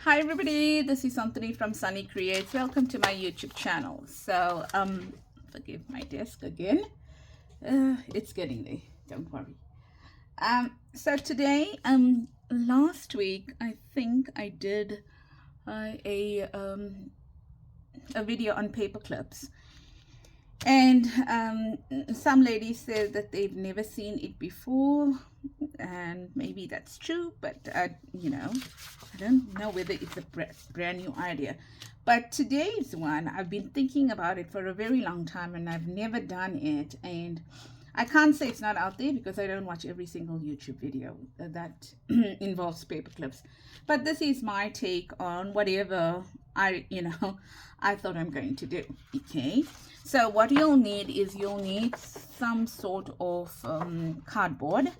Hi everybody, this is Anthony from Sunny Creates. Welcome to my YouTube channel. So forgive my desk again. It's getting there, don't worry. So today, last week I think I did a video on paper clips, and some ladies said that they've never seen it before, and maybe that's true, but you know, I don't know whether it's a brand new idea. But today's one, I've been thinking about it for a very long time and I've never done it, and I can't say it's not out there because I don't watch every single YouTube video that involves paper clips. But this is my take on whatever I thought I'm going to do. Okay, so what you'll need is you'll need some sort of cardboard.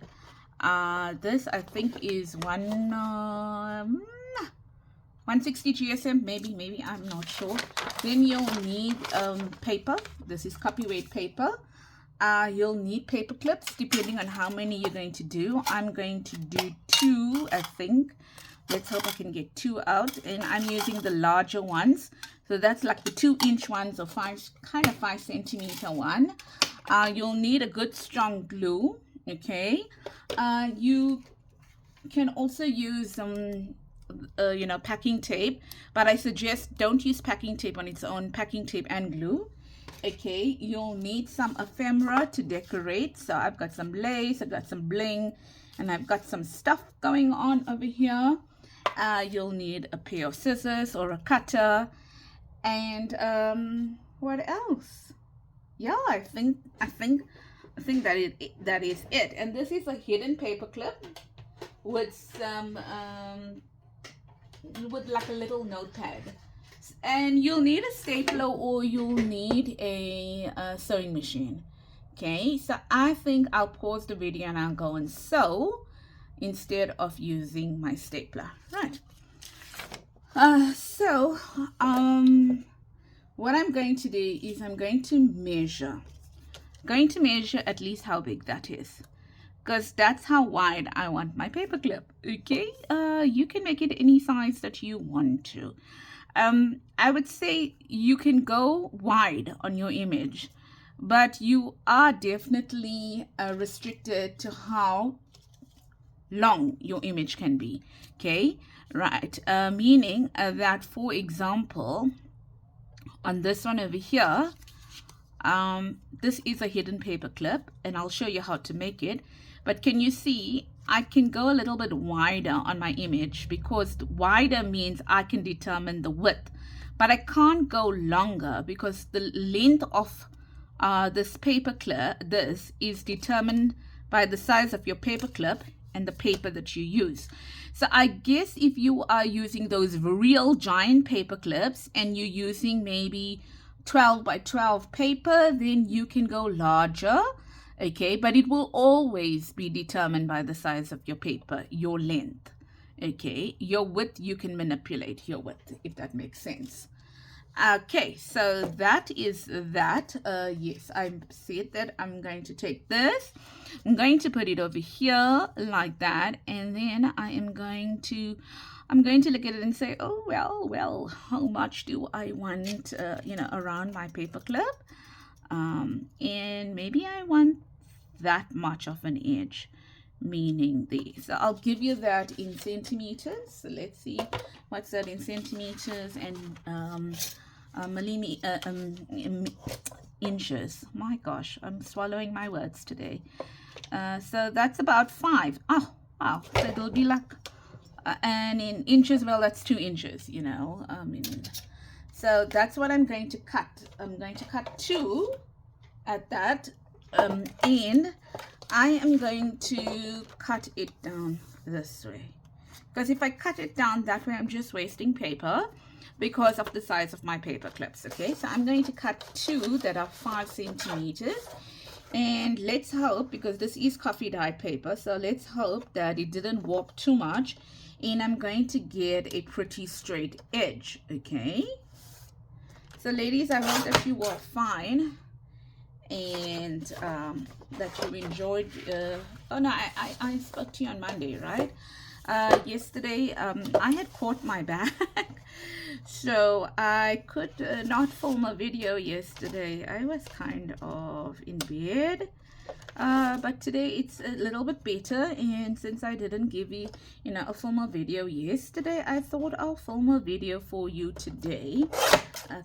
This I think is 160 GSM, maybe I'm not sure. Then you'll need paper. This is copyright paper. You'll need paper clips depending on how many you're going to do. I'm going to do 2, I think. Let's hope I can get 2 out, and I'm using the larger ones, so that's like the 2-inch ones, or 5 centimeter one. You'll need a good strong glue. Okay, you can also use packing tape, but I suggest don't use packing tape on its own. Packing tape and glue. Okay, you'll need some ephemera to decorate. So I've got some lace, I've got some bling, and I've got some stuff going on over here. You'll need a pair of scissors or a cutter, and what else? Yeah, I think that is it. And this is a hidden paper clip with some with like a little notepad. And you'll need a stapler, or you'll need a sewing machine. Okay, so I think I'll pause the video and I'll go and sew instead of using my stapler. Right. What I'm going to do is I'm going to measure at least how big that is, because that's how wide I want my paper clip. Okay, you can make it any size that you want to. I would say you can go wide on your image, but you are definitely restricted to how long your image can be. Okay, right, meaning that, for example, on this one over here, this is a hidden paper clip, and I'll show you how to make it. But can you see I can go a little bit wider on my image, because wider means I can determine the width, but I can't go longer because the length of this paper clip, this is determined by the size of your paper clip and the paper that you use. So I guess if you are using those real giant paper clips and you're using maybe 12 by 12 paper, then you can go larger. Okay, but it will always be determined by the size of your paper, your length. Okay, your width, you can manipulate your width, if that makes sense. Okay, so that is that. Yes, I said that I'm going to take this, I'm going to put it over here like that, and then I'm going to look at it and say, oh well, how much do I want around my paper clip? And maybe I want that much of an edge, meaning this. So I'll give you that in centimeters. So let's see what's that in centimeters and inches. My gosh, I'm swallowing my words today. So that's about 5. Oh wow, so it'll be like and in inches, well, that's 2 inches, so that's what I'm going to cut. I'm going to cut 2 at that, and I am going to cut it down this way, because if I cut it down that way, I'm just wasting paper because of the size of my paper clips. Okay, so I'm going to cut 2 that are 5 centimeters, and let's hope, because this is coffee dyed paper, so let's hope that it didn't warp too much, and I'm going to get a pretty straight edge. Okay, so ladies, I hope that you were fine and that you enjoyed. Oh no, I spoke to you on Monday, right? Yesterday I had caught my bag so I could not film a video yesterday. I was kind of in bed, but today it's a little bit better, and since I didn't give you a film a video yesterday, I thought I'll film a video for you today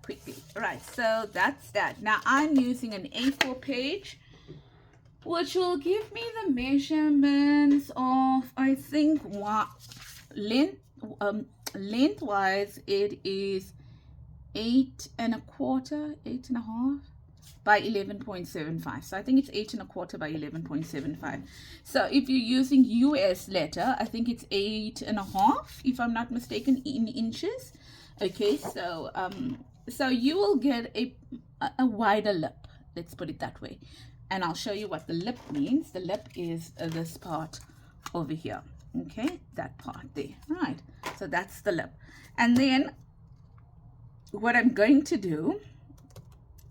quickly. Right, so that's that. Now I'm using an A4 page, which will give me the measurements of, I think, lengthwise it is 8.25 by 11.75. So I think it's 8.25 by 11.75. So if you're using US letter, I think it's 8.5, if I'm not mistaken, in inches. Okay, so so you will get a wider lip, let's put it that way. And I'll show you what the lip means. The lip is this part over here. Okay, that part there. Right, so that's the lip. And then what I'm going to do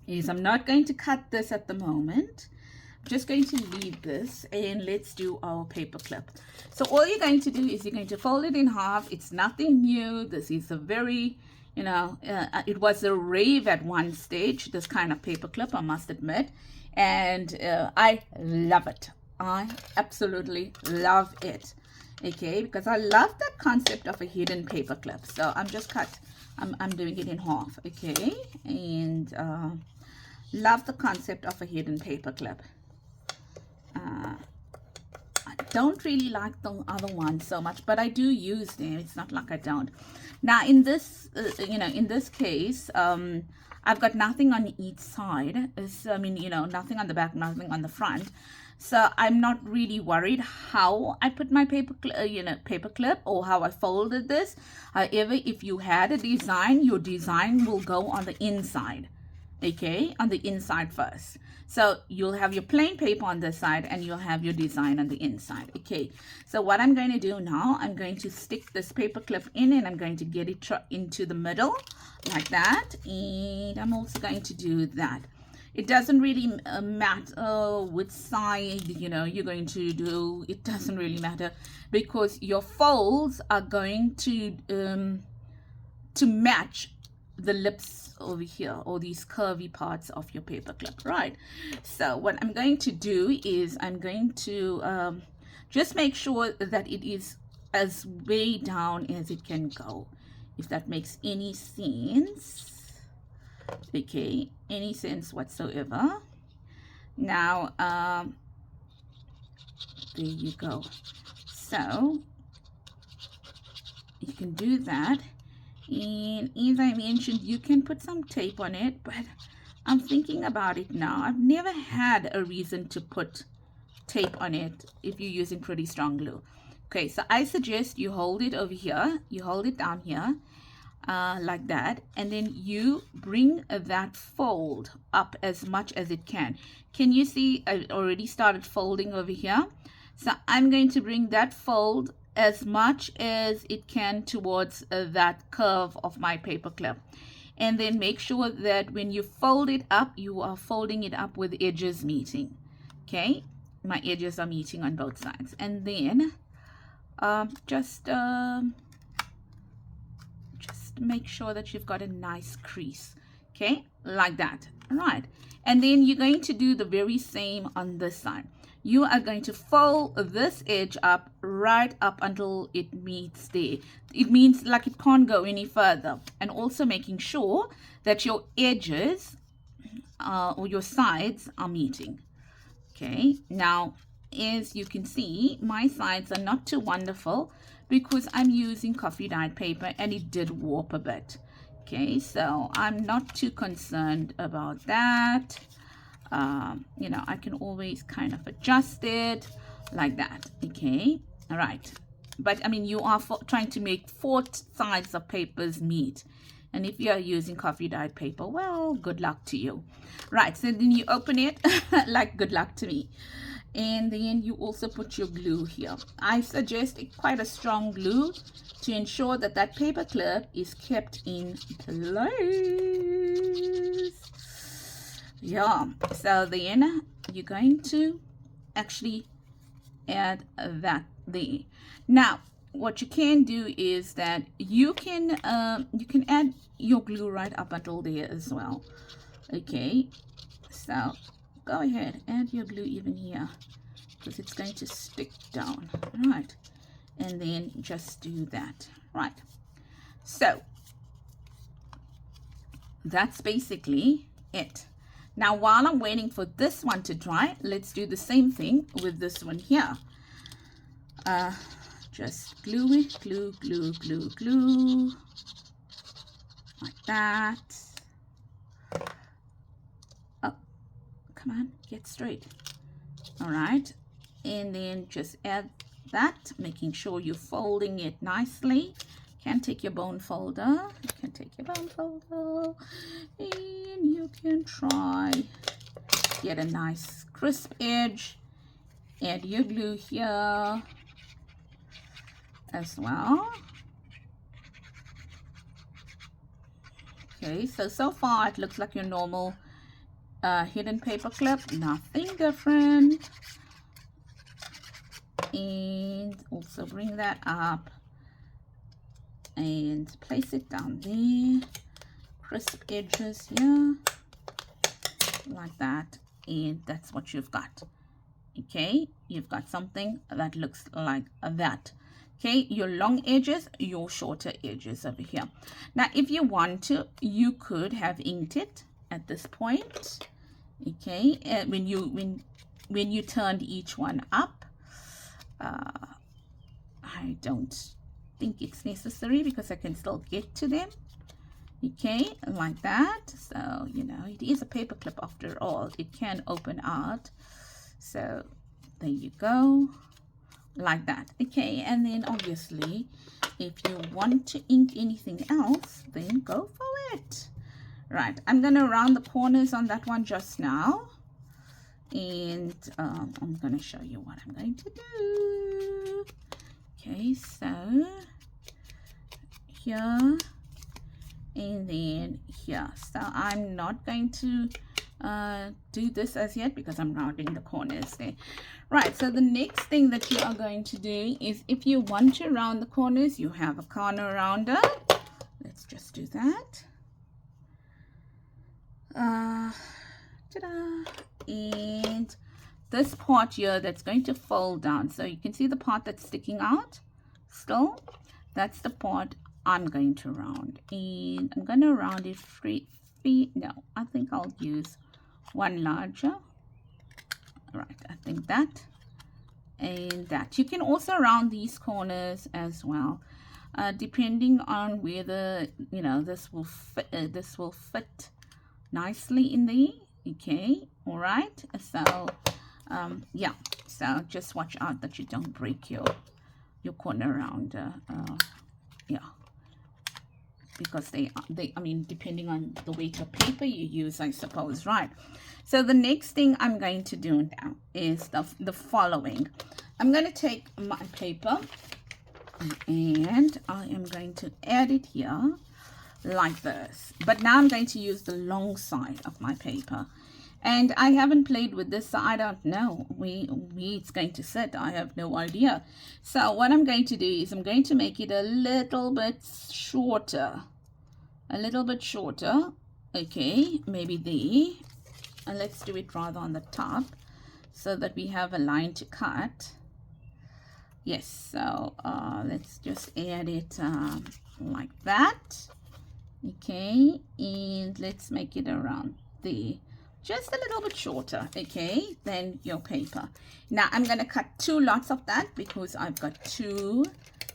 is I'm not going to cut this at the moment. I'm just going to leave this, and let's do our paper clip. So all you're going to do is you're going to fold it in half. It's nothing new. This is a very, it was a rave at one stage, this kind of paper clip, I must admit. And I love it. I absolutely love it. Okay, because I love that concept of a hidden paper clip. So I'm doing it in half. Okay, and love the concept of a hidden paper clip. I don't really like the other one so much, but I do use them. It's not like I don't. Now in this in this case, I've got nothing on each side. So, I mean, nothing on the back, nothing on the front. So I'm not really worried how I put my paper clip or how I folded this. However, if you had a design, your design will go on the inside. Okay, on the inside first. So you'll have your plain paper on this side, and you'll have your design on the inside. Okay, so what I'm going to do now, I'm going to stick this paper clip in, and I'm going to get it into the middle like that. And I'm also going to do that. It doesn't really matter which side you're going to do. It doesn't really matter, because your folds are going to match the lips over here, or these curvy parts of your paper clip. Right, so what I'm going to do is I'm going to just make sure that it is as way down as it can go, if that makes any sense. Okay, any sense whatsoever. Now there you go. So you can do that. And as I mentioned, you can put some tape on it, but I'm thinking about it now. I've never had a reason to put tape on it if you're using pretty strong glue. Okay, so I suggest you hold it over here. You hold it down here like that, and then you bring that fold up as much as it can. Can you see I already started folding over here? So I'm going to bring that fold as much as it can towards that curve of my paper clip, and then make sure that when you fold it up, you are folding it up with edges meeting. Okay, my edges are meeting on both sides, and then just make sure that you've got a nice crease. Okay, like that. All right, and then you're going to do the very same on this side. You are going to fold this edge up right up until it meets there. It means like it can't go any further. And also making sure that your edges or your sides are meeting. Okay, now as you can see, my sides are not too wonderful because I'm using coffee dyed paper, and it did warp a bit. Okay, so I'm not too concerned about that. I can always kind of adjust it like that. Okay, all right. But I mean, you are trying to make 4 sides of papers meet, and if you are using coffee dyed paper, well, good luck to you. Right, so then you open it like good luck to me, and then you also put your glue here. I suggest quite a strong glue to ensure that that paper clip is kept in place. Yeah, so then you're going to actually add that there. Now what you can do is that you can add your glue right up until there as well. Okay, so go ahead, add your glue even here, because it's going to stick down, right? And then just do that, right? So that's basically it. Now, while I'm waiting for this one to dry, let's do the same thing with this one here. Just glue it, glue, glue, glue, glue, like that. Oh, come on, get straight. All right, and then just add that, making sure you're folding it nicely. Can take your bone folder, and you can try get a nice crisp edge. Add your glue here as well. Okay, so far it looks like your normal hidden paper clip, nothing different. And also bring that up and place it down there, crisp edges here, like that, and that's what you've got. Okay, you've got something that looks like that. Okay, your long edges, your shorter edges over here. Now, if you want to, you could have inked it at this point. Okay, when you turned each one up. I don't think it's necessary because I can still get to them. Okay, like that. So, you know, it is a paper clip after all. It can open out. So there you go, like that. Okay, and then obviously if you want to ink anything else, then go for it. Right, I'm going to round the corners on that one just now, and I'm going to show you what I'm going to do. Okay, so here and then here. So I'm not going to do this as yet because I'm rounding the corners there. Right, so the next thing that you are going to do is, if you want to round the corners, you have a corner rounder. Let's just do that. Ta-da! And this part here that's going to fold down, so you can see the part that's sticking out still, that's the part I'm going to round, and I'm going to round it no, I think I'll use one larger. Right, I think that and that. You can also round these corners as well, depending on whether, you know, this will fit nicely in there. Okay, all right. So yeah, so just watch out that you don't break your corner rounder. Yeah, because they I mean, depending on the weight of paper you use, I suppose. Right, so the next thing I'm going to do now is the following. I'm going to take my paper and I am going to add it here like this, but now I'm going to use the long side of my paper, and I haven't played with this, so I don't know where it's going to sit. I have no idea. So what I'm going to do is I'm going to make it a little bit shorter, okay, maybe there, and let's do it rather on the top so that we have a line to cut. Yes, so let's just add it like that. Okay, and let's make it around there, just a little bit shorter, okay, than your paper. Now I'm going to cut 2 lots of that because I've got 2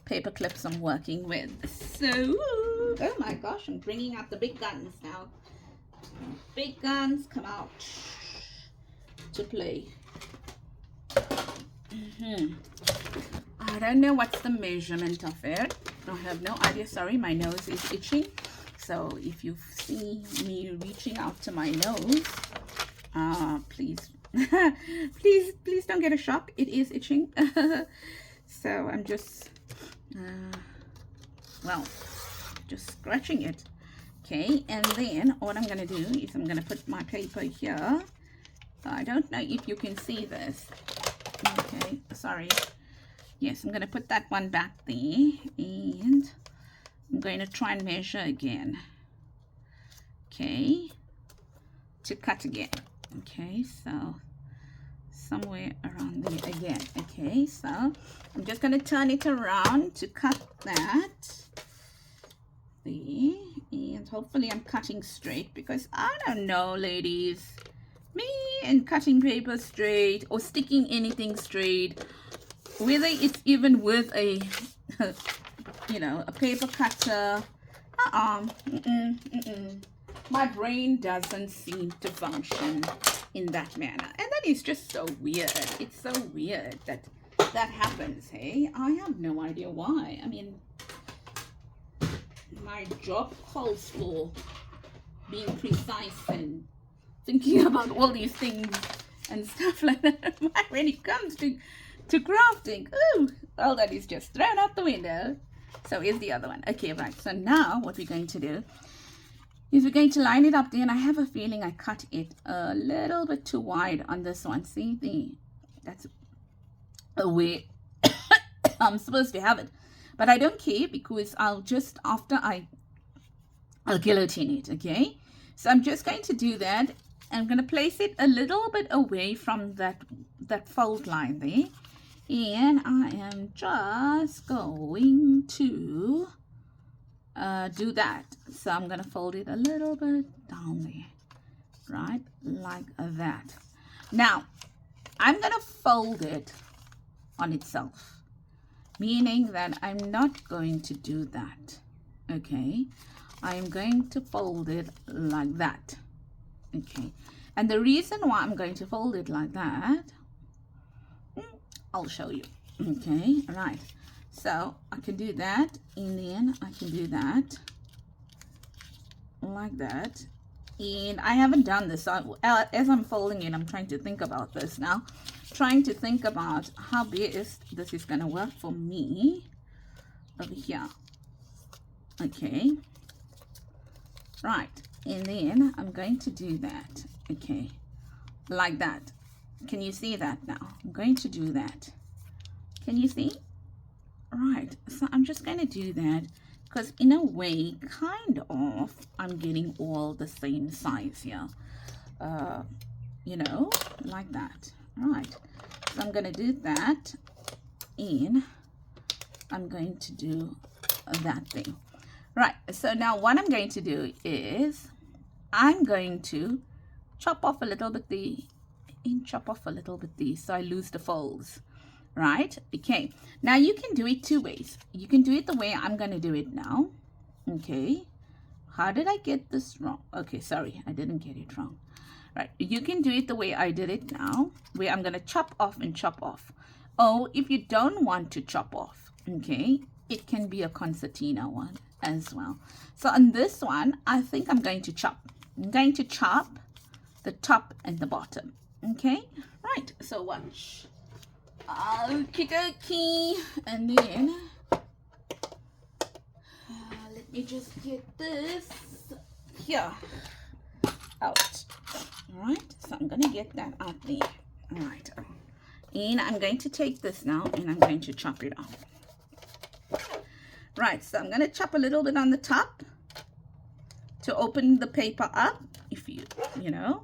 paper clips I'm working with. So, oh my gosh, I'm bringing out the big guns now. Big guns come out to play. I don't know what's the measurement of it. I have no idea. Sorry, my nose is itching. So if you see me reaching out to my nose, please, please don't get a shock. It is itching. So I'm just, well, just scratching it. Okay, and then what I'm going to do is I'm going to put my paper here. I don't know if you can see this. Okay, sorry. Yes, I'm going to put that one back there, and I'm going to try and measure again. Okay, to cut again. Okay, so somewhere around there again. Okay, so I'm just going to turn it around to cut that there, and hopefully I'm cutting straight, because I don't know, ladies, me and cutting paper straight or sticking anything straight, whether it's even with a you know, a paper cutter, my brain doesn't seem to function in that manner, and that is just so weird. It's so weird that that happens. Hey, I have no idea why. I mean, my job calls for being precise and thinking about all these things and stuff like that. When it comes to crafting, ooh, all that is just thrown out the window. So here's the other one. Okay, right, so now what we're going to do is we're going to line it up there, and I have a feeling I cut it a little bit too wide on this one. See, that's the way I'm supposed to have it, but I don't care, because I'll just, after I'll guillotine it. Okay, so I'm just going to do that. I'm going to place it a little bit away from that fold line there, and I am just going to do that. So I'm going to fold it a little bit down there, right, like that. Now I'm going to fold it on itself, meaning that I'm not going to do that. Okay, I'm going to fold it like that. Okay, and the reason why I'm going to fold it like that, I'll show you. Okay, right, so I can do that, and then I can do that like that. And I haven't done this, so as I'm folding it, I'm trying to think about this now, trying to think about how best this is going to work for me over here. Okay, right, and then I'm going to do that. Okay, like that. Can you see that now? I'm going to do that. Can you see? Right, so I'm just going to do that, because in a way, kind of, I'm getting all the same size here. You know, like that. Right, so I'm going to do that, and I'm going to do that thing. Right, so now what I'm going to do is I'm going to chop off a little bit there, and chop off a little bit there, so I lose the folds. Right, okay, now you can do it two ways. You can do it the way I'm going to do it now. Okay, how did I get this wrong? Okay, sorry, I didn't get it wrong. Right, you can do it the way I did it now, where I'm going to chop off and chop off. Oh, if you don't want to chop off, okay, it can be a concertina one as well. So on this one, I think I'm going to chop. I'm going to chop the top and the bottom. Okay, right, so watch. Okie dokie, and then let me just get this here out. All right, so I'm gonna get that out there. All right, and I'm going to take this now, and I'm going to chop it off. Right, so I'm gonna chop a little bit on the top to open the paper up, if you know.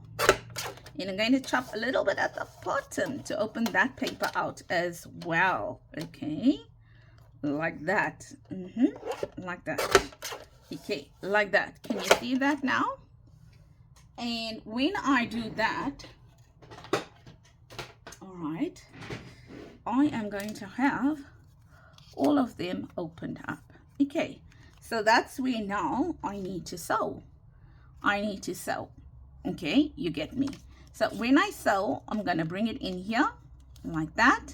And I'm going to chop a little bit at the bottom to open that paper out as well. Okay, like that. Like that. Okay, like that. Can you see that now? And when I do that, all right, I am going to have all of them opened up. Okay, so that's where now I need to sew. I need to sew. Okay, you get me? So when I sew, I'm going to bring it in here like that.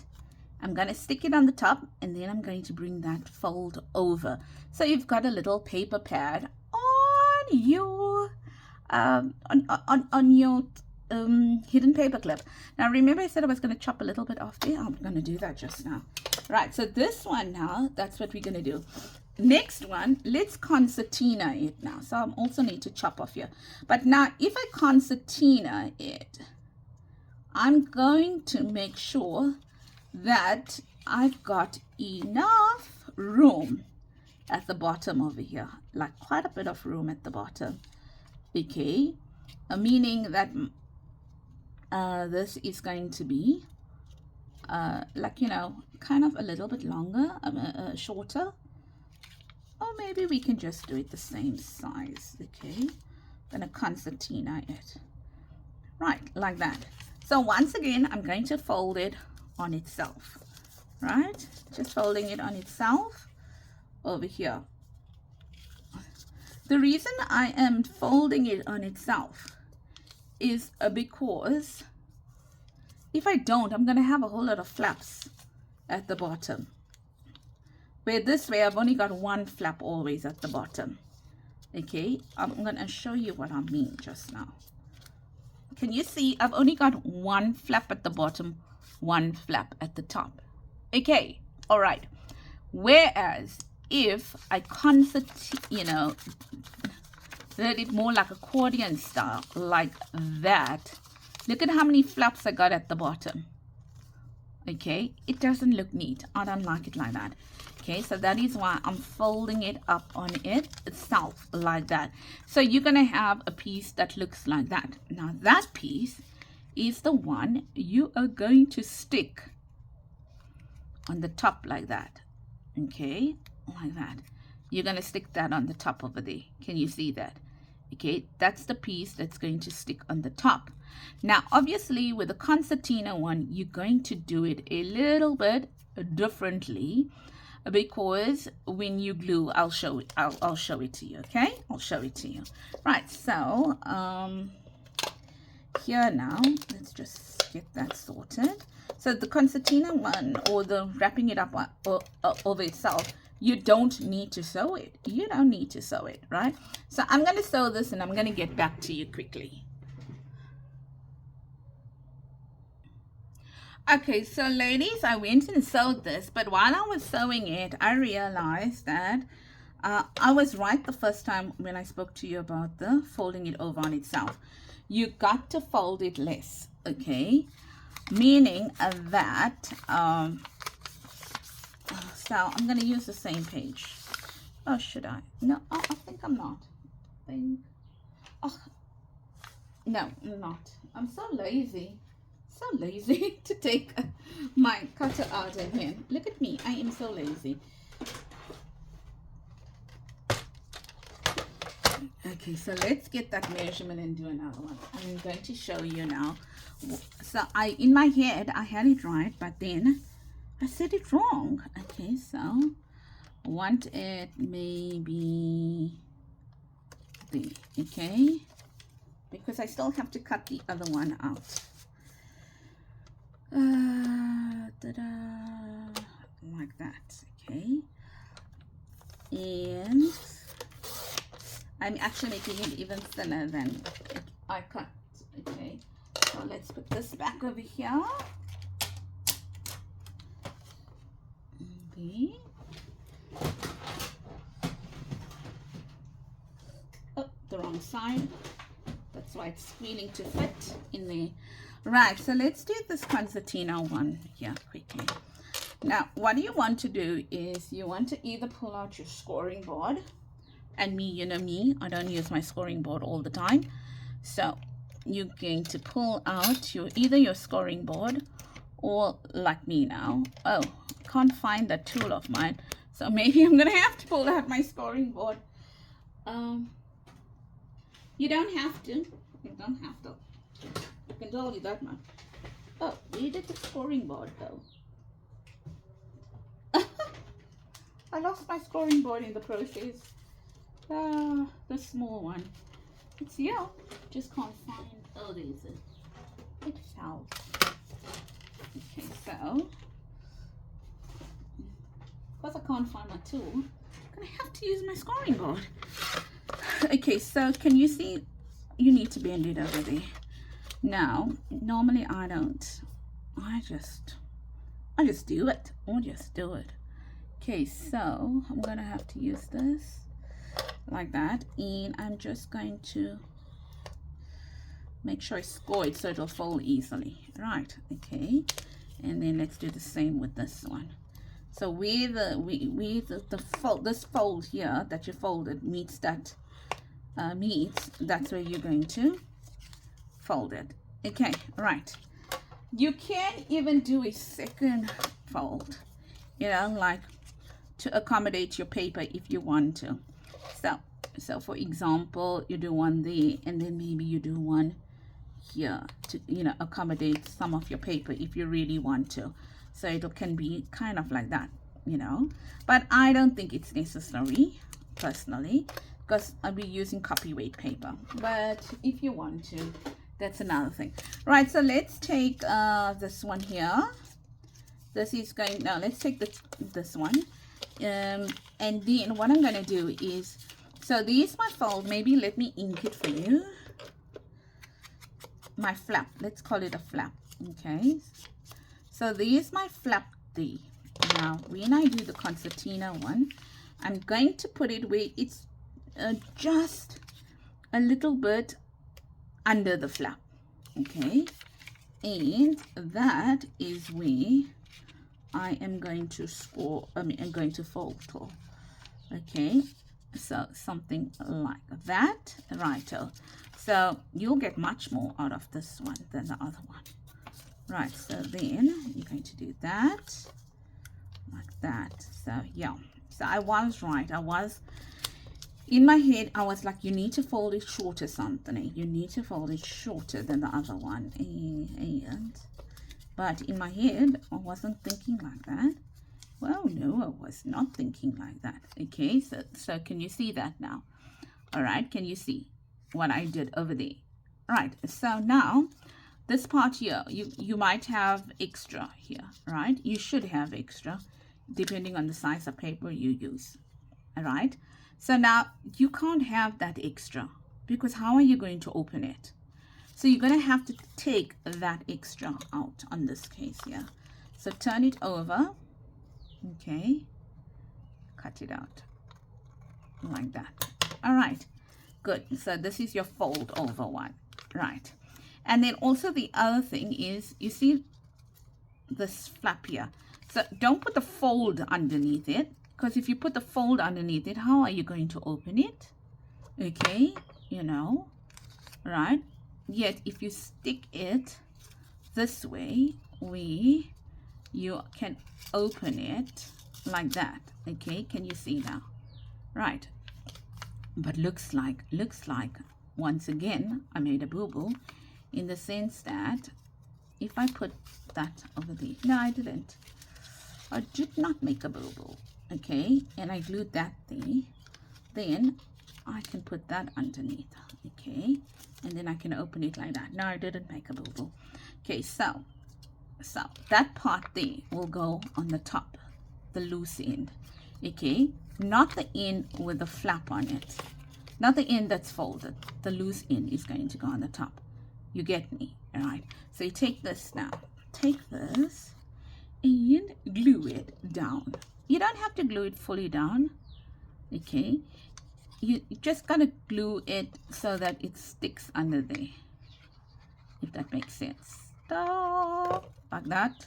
I'm going to stick it on the top, and then I'm going to bring that fold over. So you've got a little paper pad on your hidden paper clip. Now remember I said I was going to chop a little bit off there? I'm going to do that just now. Right, so this one now, that's what we're going to do. Next one, let's concertina it now. So I also need to chop off here. But now if I concertina it, I'm going to make sure that I've got enough room at the bottom over here, like quite a bit of room at the bottom. Okay, meaning that this is going to be like, you know, kind of a little bit longer, shorter, or maybe we can just do it the same size. Okay, gonna concertina it right like that. So once again, I'm going to fold it on itself, right? Just folding it on itself over here. The reason I am folding it on itself is because if I don't, I'm going to have a whole lot of flaps at the bottom. Where this way, I've only got one flap always at the bottom. Okay, I'm going to show you what I mean just now. Can you see? I've only got one flap at the bottom, one flap at the top. Okay, all right. Whereas if I you know, let it more like accordion style, like that, look at how many flaps I got at the bottom. Okay, it doesn't look neat. I don't like it like that. Okay, so that is why I'm folding it up on itself like that. So you're going to have a piece that looks like that. Now that piece is the one you are going to stick on the top like that. Okay, like that. You're going to stick that on the top over there. Can you see that? Okay, that's the piece that's going to stick on the top. Now obviously with the concertina one, you're going to do it a little bit differently, because when you glue, I'll show it to you. Okay, I'll show it to you. Right, so here now, let's just get that sorted. So the concertina one, or the wrapping it up over itself, you don't need to sew it. You don't need to sew it, right? So I'm going to sew this and I'm going to get back to you quickly. Okay, so ladies, I went and sewed this, but while I was sewing it, I realized that I was right the first time when I spoke to you about the folding it over on itself. You got to fold it less, okay? Meaning that, so I'm going to use the same page. Oh, should I? No, I think I'm not. Oh, no, I'm not. I'm so lazy. So lazy to take my cutter out again. Look at me, I am so lazy. Okay, so let's get that measurement and do another one. I'm going to show you now. So in my head I had it right, but then I said it wrong. Okay, so I want it maybe there. Okay, because I still have to cut the other one out. Like that. Okay, and I'm actually making it even thinner than I cut. Okay, so let's put this back over here. Okay. Oh, the wrong side. That's why it's squealing to fit in there. Right, so let's do this concertina one here quickly. Now, what you want to do is you want to either pull out your scoring board, and me, you know me, I don't use my scoring board all the time. So you're going to pull out either your scoring board, or like me now, oh, can't find that tool of mine, so maybe I'm gonna have to pull out my scoring board. You don't have to. You don't have to. I can tell you that much. Oh, you did the scoring board though. I lost my scoring board in the process. The small one. It's here. Just can't find. Oh, there's it. It fell. Okay, so because I can't find my tool, I'm gonna have to use my scoring board. Okay, so can you see? You need to bend it over there. Now, normally I don't. I just do it. I'll just do it. Okay, so I'm gonna have to use this like that, and I'm just going to make sure I score it so it'll fold easily. Right, okay, And then let's do the same with this one. So where this fold here that you folded meets that that's where you're going to fold it. Okay, right. You can even do a second fold, you know, like to accommodate your paper if you want to. So for example, you do one there, and then maybe you do one here to, you know, accommodate some of your paper if you really want to. So it can be kind of like that, you know, but I don't think it's necessary personally, because I'll be using copyright paper. But if you want to, that's another thing. Right, so let's take this one here. This is going, now let's take this one, and then what I'm going to do is, so this is my fold. Maybe let me ink it for you. My flap, let's call it a flap. Okay, so there's my flap there. Now when I do the concertina one, I'm going to put it where it's just a little bit under the flap. Okay, and that is where I am going to score, I'm going to fold to. Okay, so something like that. Righto. So you'll get much more out of this one than the other one. Right, so then you're going to do that like that. So yeah, so I was right. I was in my head, I was like, you need to fold it shorter, something. You need to fold it shorter than the other one. But in my head, I wasn't thinking like that. Well, no, I was not thinking like that. Okay, so can you see that now? All right, can you see what I did over there? Right, so now this part here, you might have extra here, right? You should have extra depending on the size of paper you use. All right, so now you can't have that extra, because how are you going to open it? So you're going to have to take that extra out on this case here. So turn it over. Okay, cut it out like that. All right, good. So this is your fold over one, right? And then also the other thing is, you see this flap here. So don't put the fold underneath it, because if you put the fold underneath it, how are you going to open it? Okay, you know, right? Yet if you stick it this way, you can open it like that. Okay, can you see now? Right, but looks like once again I made a boo-boo, in the sense that if I put that over there, no, I didn't. I did not make a boo-boo. Okay, and I glued that there, then I can put that underneath. Okay, and then I can open it like that. No, I didn't make a boo-boo. Okay, so that part there will go on the top, the loose end. Okay, not the end with the flap on it, not the end that's folded. The loose end is going to go on the top. You get me? All right, so you take this now, take this and glue it down. You don't have to glue it fully down. Okay, you just gotta glue it so that it sticks under there, if that makes sense. Like that,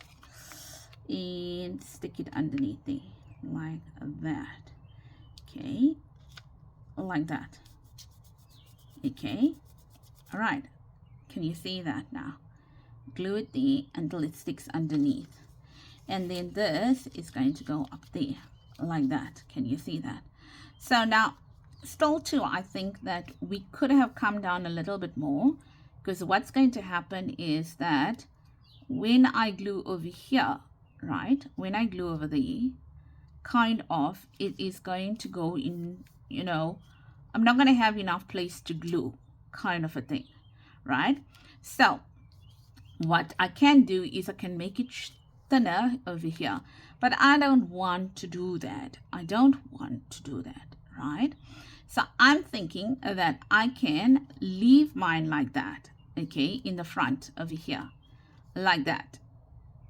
and stick it underneath there like that. Okay, like that. Okay, all right, can you see that now? Glue it there until it sticks underneath, and then this is going to go up there like that. Can you see that? So now still too, I think that we could have come down a little bit more, because what's going to happen is that when I glue over here, right, when I glue over there, kind of, it is going to go in, you know, I'm not going to have enough place to glue, kind of a thing, right? So what I can do is I can make it thinner over here, but I don't want to do that. I don't want to do that, right? So I'm thinking that I can leave mine like that, okay, in the front over here, like that.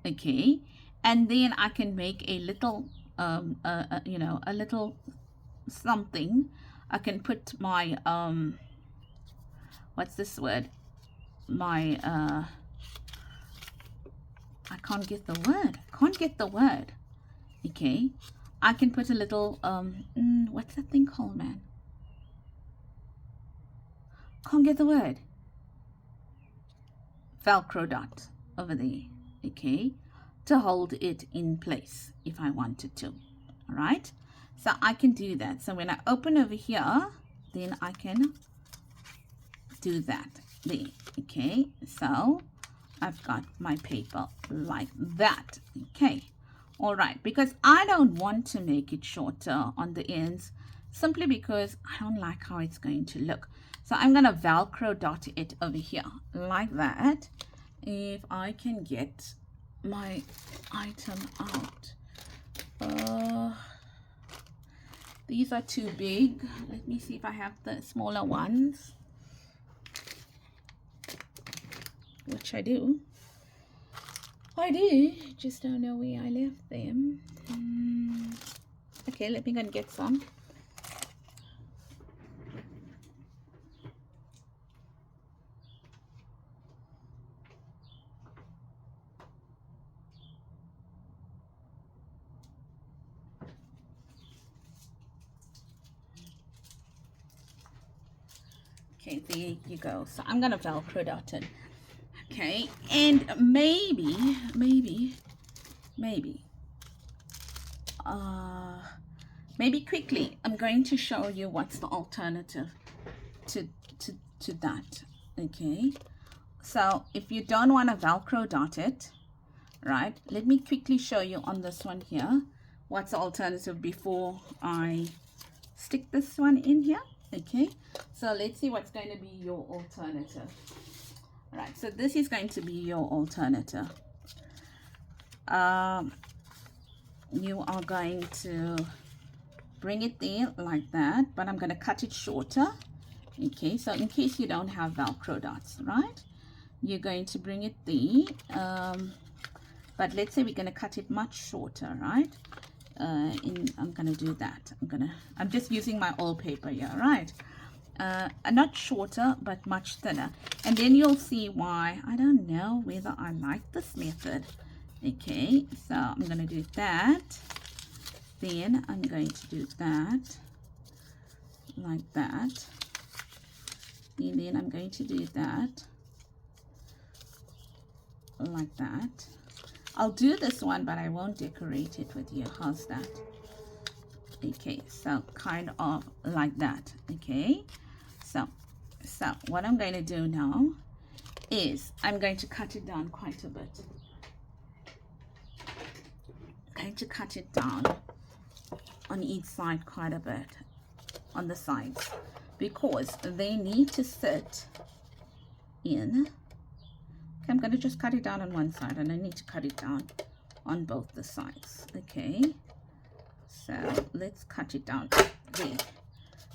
Okay, and then I can make a little you know, a little something. I can put my what's this word, my I can't get the word. Can't get the word. Okay. I can put a little, what's that thing called, man? Can't get the word. Velcro dot over there. Okay. To hold it in place if I wanted to. All right. So I can do that. So when I open over here, then I can do that there. Okay. So I've got my paper like that. Okay. All right, because I don't want to make it shorter on the ends simply because I don't like how it's going to look. So I'm going to Velcro dot it over here like that. If I can get my item out. These are too big. Let me see if I have the smaller ones, which I do. I do, just don't know where I left them. Okay, let me go and get some. Okay, there you go. So I'm gonna Velcro dot it. Okay, and maybe, quickly, I'm going to show you what's the alternative to that. Okay, so if you don't want to Velcro dot it, right, let me quickly show you on this one here what's the alternative before I stick this one in here. Okay, so let's see what's going to be your alternative. All right, so this is going to be your alternative. You are going to bring it there like that, but I'm going to cut it shorter. Okay, so in case you don't have Velcro dots, right, you're going to bring it there, but let's say we're going to cut it much shorter, right? I'm going to do that. I'm just using my old paper here, right? Not shorter, but much thinner. And then you'll see why. I don't know whether I like this method. Okay, so I'm going to do that. Then I'm going to do that like that. And then I'm going to do that like that. I'll do this one, but I won't decorate it with you. How's that? Okay, so kind of like that. Okay, so what I'm going to do now is I'm going to cut it down quite a bit. I'm going to cut it down on each side quite a bit, on the sides, because they need to sit in. Okay, I'm going to just cut it down on one side, and I need to cut it down on both the sides. Okay, so let's cut it down there.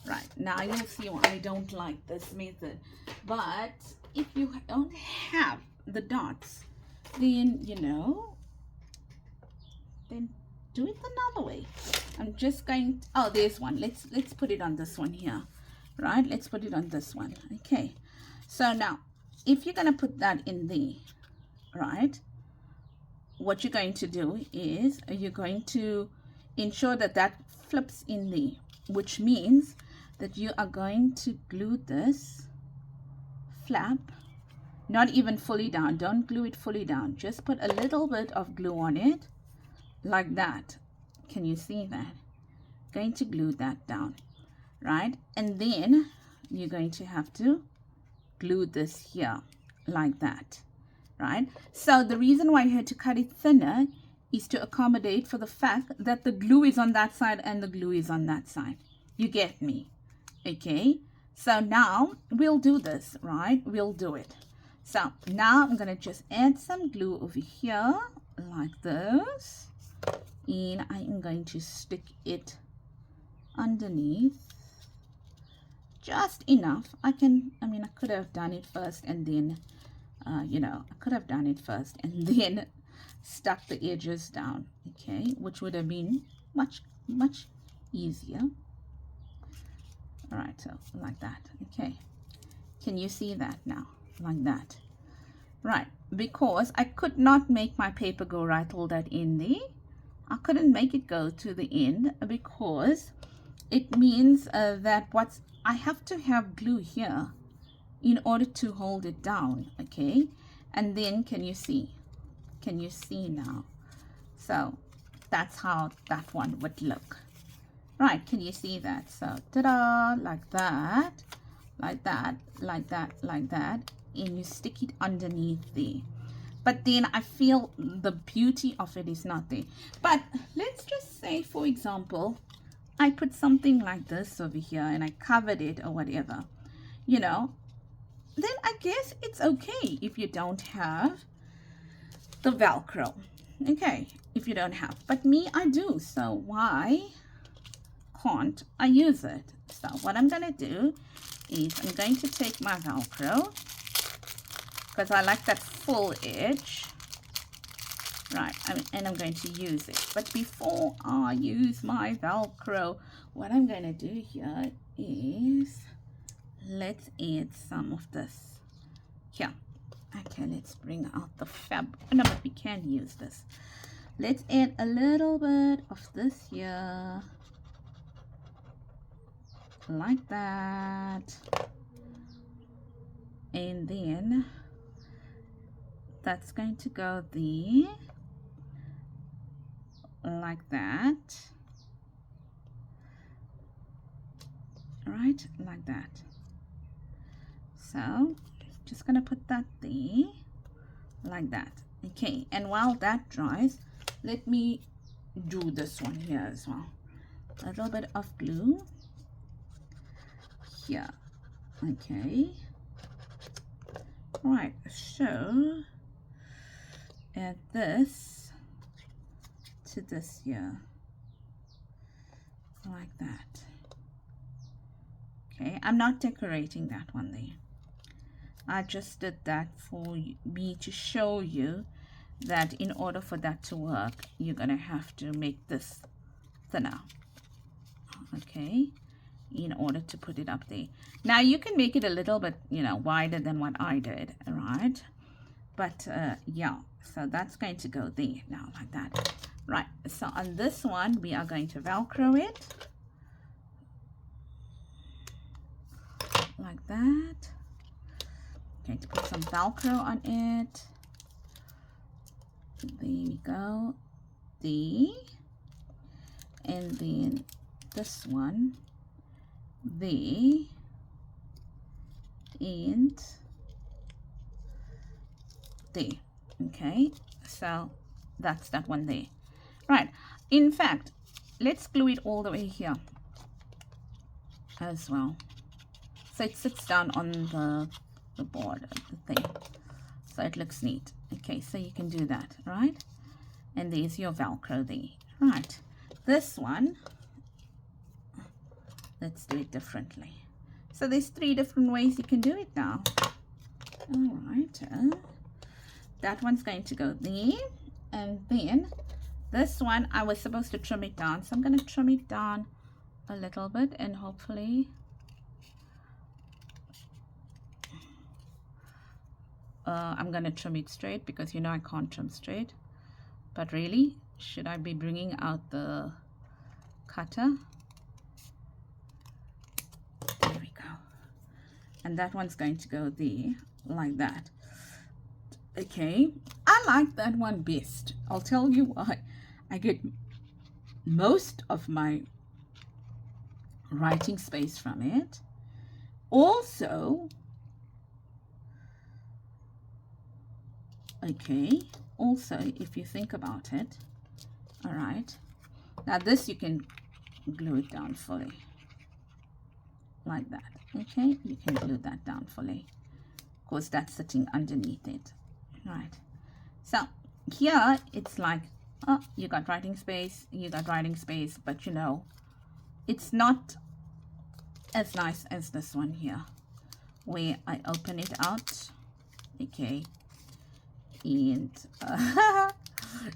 Right, now you'll see why I don't like this method. But if you don't have the dots, then then do it another way. I'm just going to, oh, there's one. Let's put it on this one here. Right, let's put it on this one. Okay, so now if you're going to put that in there, right, what you're going to do is you're going to ensure that that flips in there, which means that you are going to glue this flap, not even fully down. Don't glue it fully down. Just put a little bit of glue on it like that. Can you see that? Going to glue that down, right? And then you're going to have to glue this here like that, right? So the reason why I had to cut it thinner is to accommodate for the fact that the glue is on that side and the glue is on that side. You get me? Okay, so now we'll do this, right? We'll do it. So now I'm going to just add some glue over here like this, and I am going to stick it underneath just enough. I could have done it first and then I could have done it first and then stuck the edges down, okay, which would have been much easier. All right, so like that. Okay, can you see that now? Like that, right, because I could not make my paper go right all that in there. I couldn't make it go to the end because it means that I have to have glue here in order to hold it down, okay? And then can you see now? So that's how that one would look. Right, can you see that? So ta-da, like that, like that, like that, like that, and you stick it underneath there. But then I feel the beauty of it is not there. But let's just say, for example, I put something like this over here and I covered it or whatever, you know, then I guess it's okay if you don't have the Velcro. Okay, if you don't have. But me, I do. So why can't I use it? So what I'm going to do is I'm going to take my Velcro, because I like that full edge, right, and I'm going to use it. But before I use my Velcro, what I'm going to do here is let's add some of this here. Okay, let's bring out the fabric. No, but we can use this. Let's add a little bit of this here, like that, and then that's going to go there, like that, right, like that. So just gonna put that there, like that. Okay, and while that dries, let me do this one here as well. A little bit of glue here. Okay, right, so add this to this here, like that. Okay, I'm not decorating that one there. I just did that for me to show you that in order for that to work, you're going to have to make this thinner, okay, in order to put it up there. Now you can make it a little bit, you know, wider than what I did, right? But yeah, so that's going to go there now, like that. Right, so on this one, we are going to Velcro it, like that. Going to put some Velcro on it. There we go. There. And then this one there. And there. Okay. So that's that one there. Right. In fact, let's glue it all the way here as well. So it sits down on the board, the thing, so it looks neat. Okay, so you can do that, right? And there's your Velcro there. Right, this one, let's do it differently. So there's 3 different ways you can do it now. All right, that one's going to go there, and then this one, I was supposed to trim it down, so I'm going to trim it down a little bit, and hopefully I'm going to trim it straight, because you know I can't trim straight. But really, should I be bringing out the cutter? There we go. And that one's going to go there, like that. Okay, I like that one best. I'll tell you why. I get most of my writing space from it. Also, okay, also if you think about it, all right, now this you can glue it down fully, like that. Okay, you can glue that down fully, because that's sitting underneath it, right? So here it's like, oh, you got writing space, but you know, it's not as nice as this one here, where I open it out, okay, and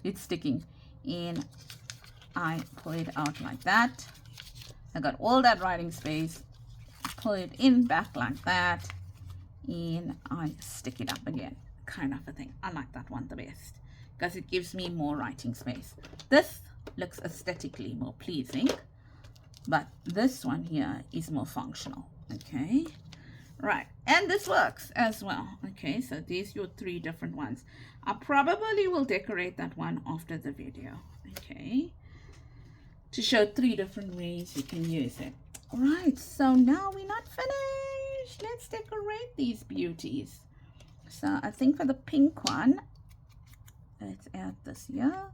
it's sticking, and I pull it out like that. I got all that writing space, pull it in back like that, and I stick it up again. kind of a thing. I like that one the best because it gives me more writing space. This looks aesthetically more pleasing, but this one here is more functional. Okay, right, and this works as well. Okay, so these are your 3 different ones. I probably will decorate that one after the video, okay, to show 3 different ways you can use it. All right, so now we're not finished. Let's decorate these beauties. So I think for the pink one, let's add this here.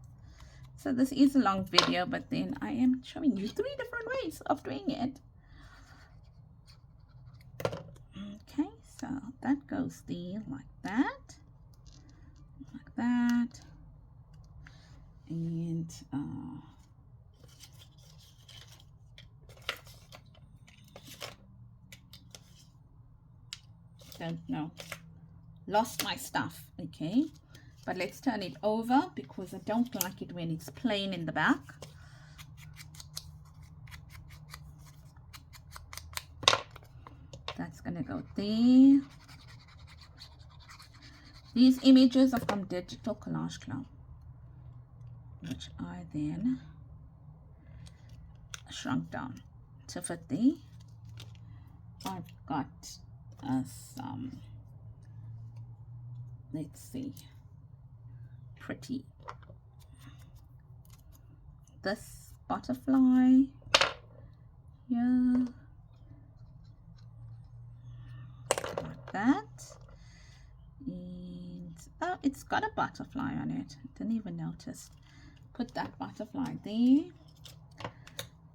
So this is a long video, but then I am showing you 3 different ways of doing it. Okay, so that goes there like that, and don't know, lost my stuff. Okay, but let's turn it over because I don't like it when it's plain in the back. That's gonna go there. These images are from Digital Collage Club, which I then shrunk down to fit there. I've got some, let's see, pretty, this butterfly here, like that, and oh, it's got a butterfly on it. Didn't even notice. Put that butterfly there,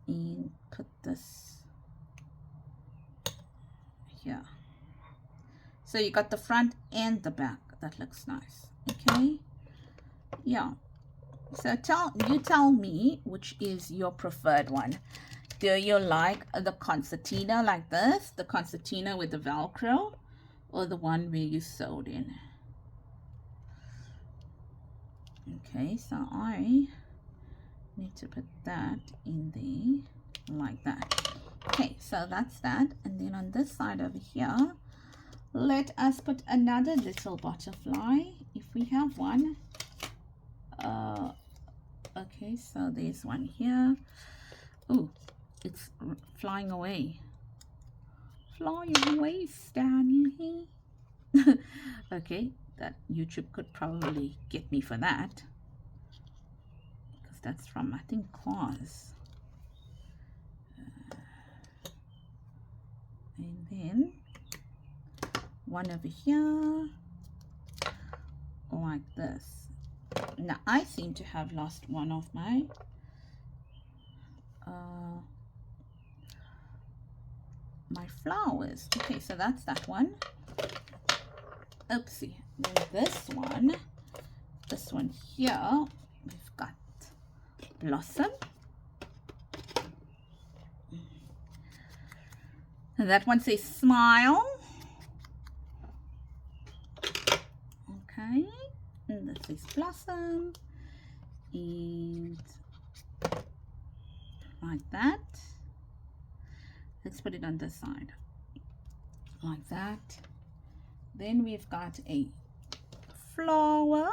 and put this here. So you got the front and the back. That looks nice. Okay, yeah. So tell me which is your preferred one. Do you like the concertina like this, the concertina with the velcro, or the one where you sewed in? Okay, so I need to put that in there like that. Okay, so that's that. And then on this side over here, let us put another little butterfly if we have one. Okay, so there's one here. Oh, it's flying away. Flying away, Stanley. Okay, that YouTube could probably get me for that, because that's from, I think, Claus. And then one over here like this. Now I seem to have lost one of my my flowers. Okay, so that's that one. Oopsie. Then this one here, we've got blossom. And that one says smile. Okay, and that says blossom, and like that. Let's put it on this side like that. Then we've got a flower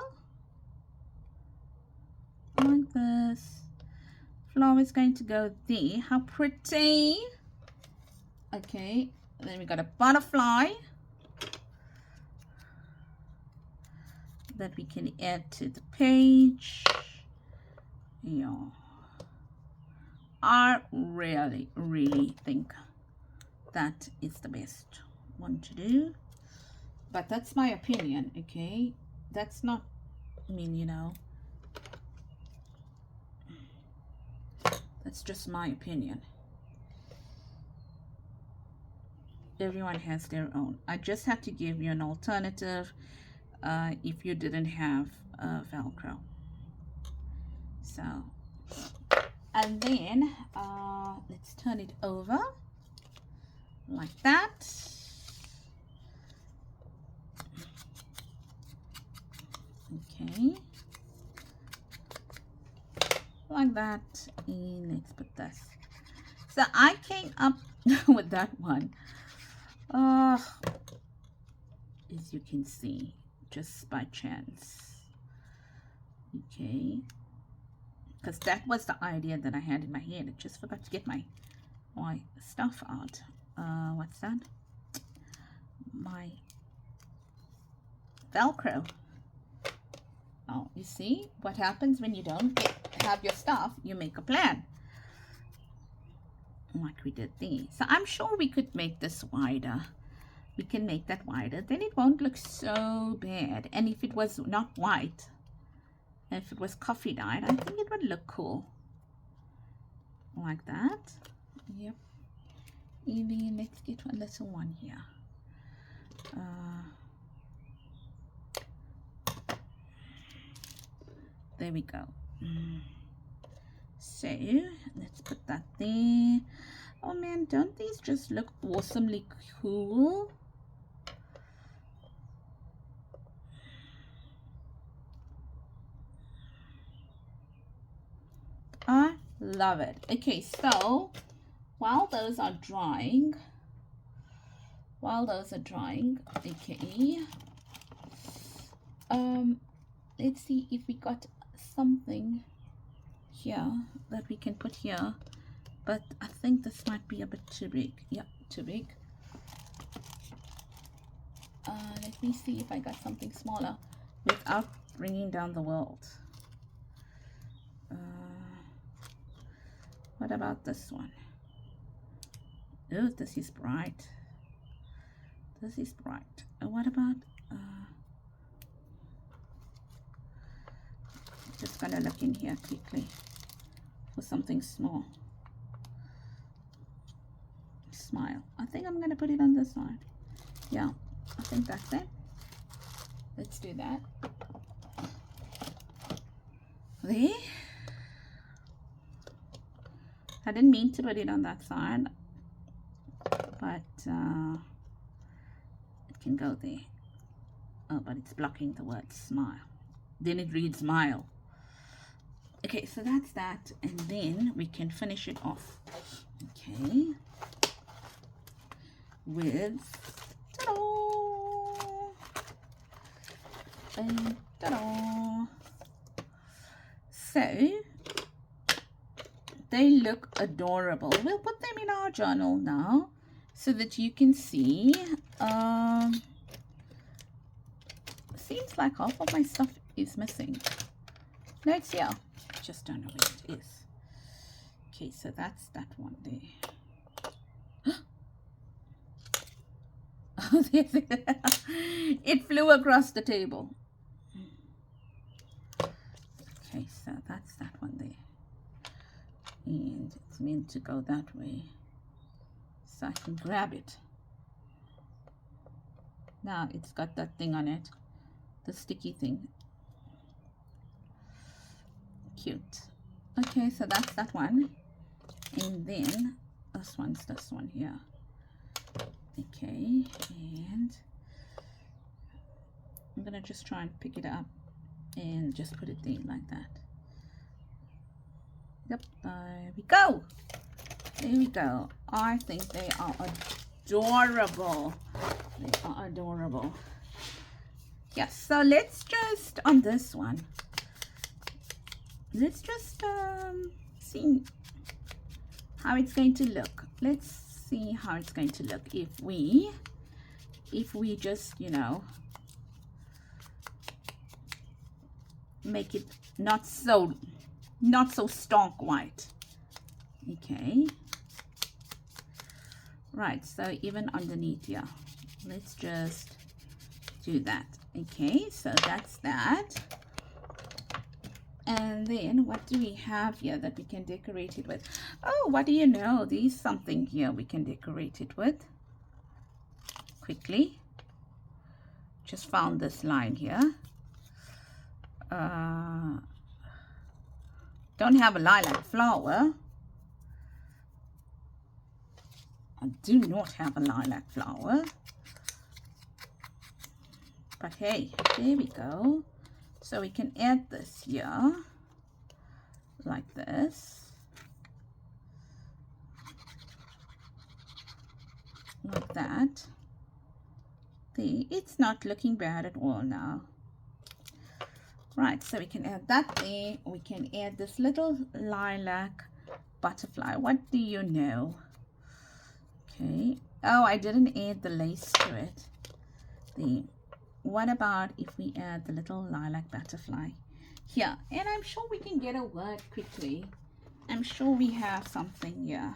like this. Flower is going to go there. How pretty. Okay, then we got a butterfly that we can add to the page. Yeah, I really think that is the best one to do, but that's my opinion. Okay, that's not, I mean, you know, that's just my opinion. Everyone has their own. I just had to give you an alternative if you didn't have Velcro. So, and then let's turn it over like that. Okay, like that. And let's put this. So I came up with that one. As you can see, just by chance. Okay, because that was the idea that I had in my head. I just forgot to get my stuff out. What's that? My velcro. Oh, you see what happens when you don't have your stuff? You make a plan, like we did there. So I'm sure we could make this wider. We can make that wider, then it won't look so bad. And if it was not white, if it was coffee dyed, I think it would look cool like that. Yep. Even let's get a little one here. There we go. So let's put that there. Oh man, don't these just look awesomely cool? I love it. Okay, so while those are drying, okay, let's see if we got something here that we can put here, but I think this might be a bit too big. Yep, too big. Let me see if I got something smaller without bringing down the world. What about this one? Oh, this is bright. This is bright. What about just gonna look in here quickly for something small. Smile. I think I'm gonna put it on this side. Yeah, I think that's it. Let's do that. There. I didn't mean to put it on that side, but it can go there. Oh, but it's blocking the word smile. Then it reads smile. Okay, so that's that, and then we can finish it off. Okay, with ta-da! And ta-da! So they look adorable. We'll put them in our journal now so that you can see. Seems like half of my stuff is missing. No, it's here. Just don't know where it is. Okay, so that's that one there. Oh, it flew across the table. Okay, so that's that one there. And it's meant to go that way, so I can grab it. Now it's got that thing on it, the sticky thing. Cute. Okay, so that's that one, and then this one's this one here. Okay, and I'm gonna just try and pick it up and just put it there like that. Yep, there we go. There we go. I think they are adorable. They are adorable. Yes, so let's just, on this one, let's just see how it's going to look. Let's see how it's going to look if we just, you know, make it not so stark white. Okay, right, so even underneath here, let's just do that. Okay, so that's that. And then what do we have here that we can decorate it with? Oh, what do you know, there's something here we can decorate it with quickly. Just found this line here. Don't have a lilac flower. I do not have a lilac flower. But hey, there we go. So we can add this here, like this. Like that. there. It's not looking bad at all now. Right, so we can add that there. We can add this little lilac butterfly. What do you know? Okay. Oh, I didn't add the lace to it. There. What about if we add the little lilac butterfly here? And I'm sure we can get a word quickly. I'm sure we have something here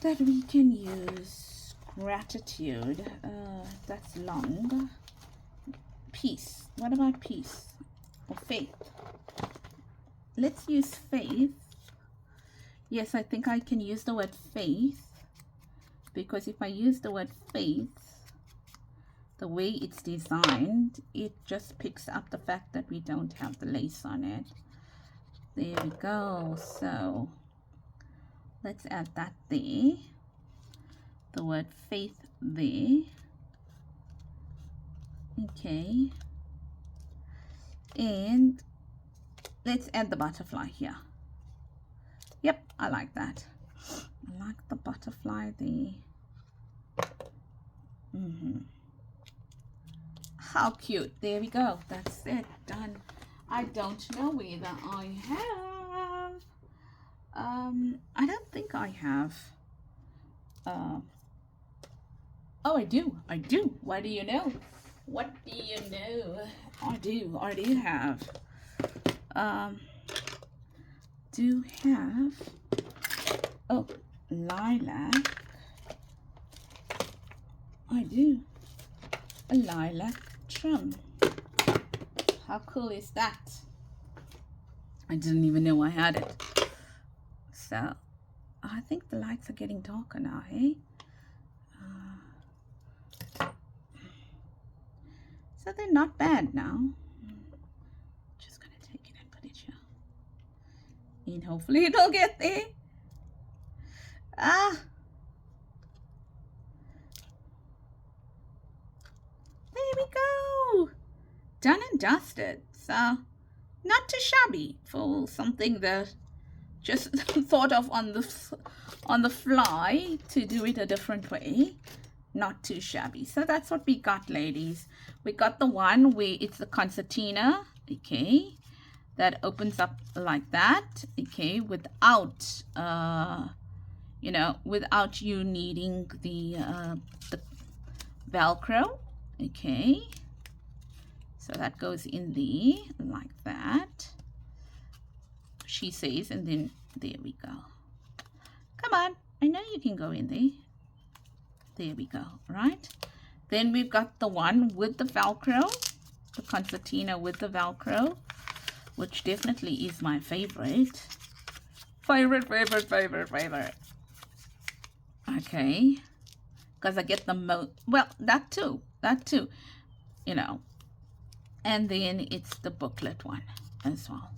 that we can use. Gratitude. That's long. Peace. What about peace or faith? Let's use faith. Yes, I think I can use the word faith, because if I use the word faith, the way it's designed, it just picks up the fact that we don't have the lace on it. There we go. So let's add that there. The word faith there. Okay. And let's add the butterfly here. Yep, I like that. I like the butterfly there. How cute. There we go. That's it. Done. I don't know whether I have. I don't think I have. Oh, I do. I do. What do you know? What do you know? I do have. Do have. Oh, lilac. I do. A lilac trim. How cool is that? I didn't even know I had it. So, I think the lights are getting darker now, hey? So they're not bad now. Just gonna take it and put it here. And hopefully it'll get there. Ah! There we go. Done and dusted. So, not too shabby for something that just thought of on the fly to do it a different way. Not too shabby. So that's what we got, ladies. We got the one where it's the concertina, okay, that opens up like that, okay, without you know, without you needing the velcro, okay. So that goes in there like that, she says, and then there we go. Come on, I know you can go in there. There we go, right? Then we've got the one with the velcro, the concertina with the velcro, which definitely is my favorite. Favorite. Okay, because I get the most, well, that too, you know. And then it's the booklet one as well.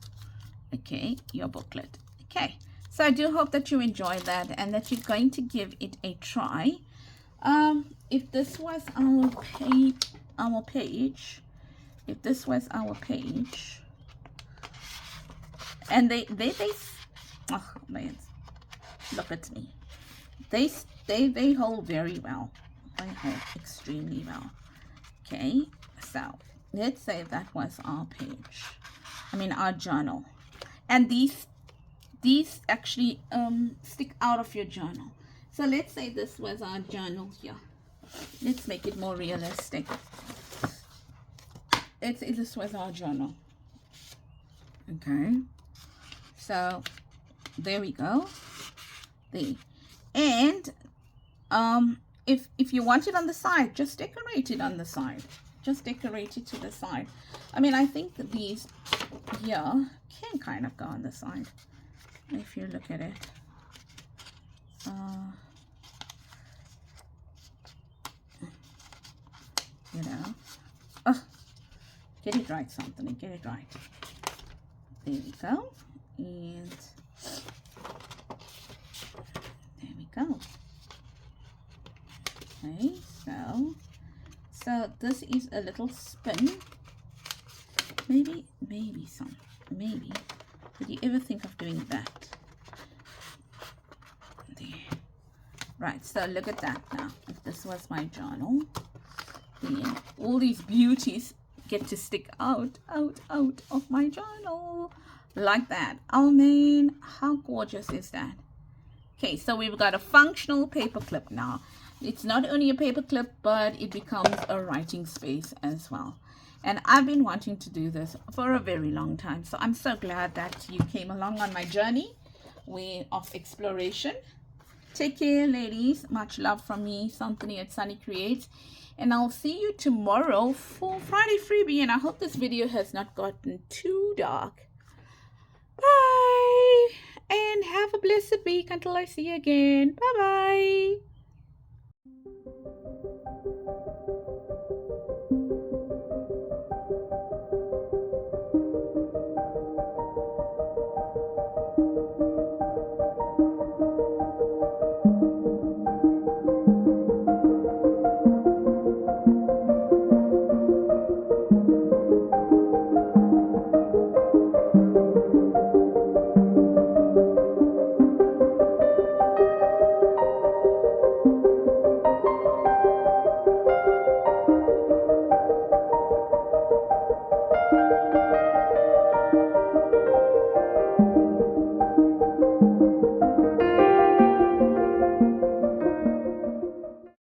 Okay, your booklet. Okay, so I do hope that you enjoyed that and that you're going to give it a try. If this was our page, if this was our page, and they oh man, look at me, they hold very well. They hold extremely well. Okay, so let's say that was our page, I mean our journal, and these actually stick out of your journal. So let's say this was our journal here. Let's make it more realistic. Let's say this was our journal. Okay. So there we go. There. And if you want it on the side, just decorate it on the side. Just decorate it to the side. I mean, I think that these here can kind of go on the side if you look at it. You know, oh, get it right, something, get it right. There we go, and there we go. Okay, so this is a little spin. Maybe. Did you ever think of doing that? There. Right. So look at that now. If this was my journal. all these beauties get to stick out of my journal like that. Oh man, how gorgeous is that? Okay, so we've got a functional paper clip now. It's not only a paper clip, but it becomes a writing space as well. And I've been wanting to do this for a very long time. So I'm so glad that you came along on my journey of exploration. Take care, ladies. Much love from me, Anthony at Sunny Creates. And I'll see you tomorrow for Friday freebie. And I hope this video has not gotten too dark. Bye. And have a blessed week until I see you again. Bye-bye.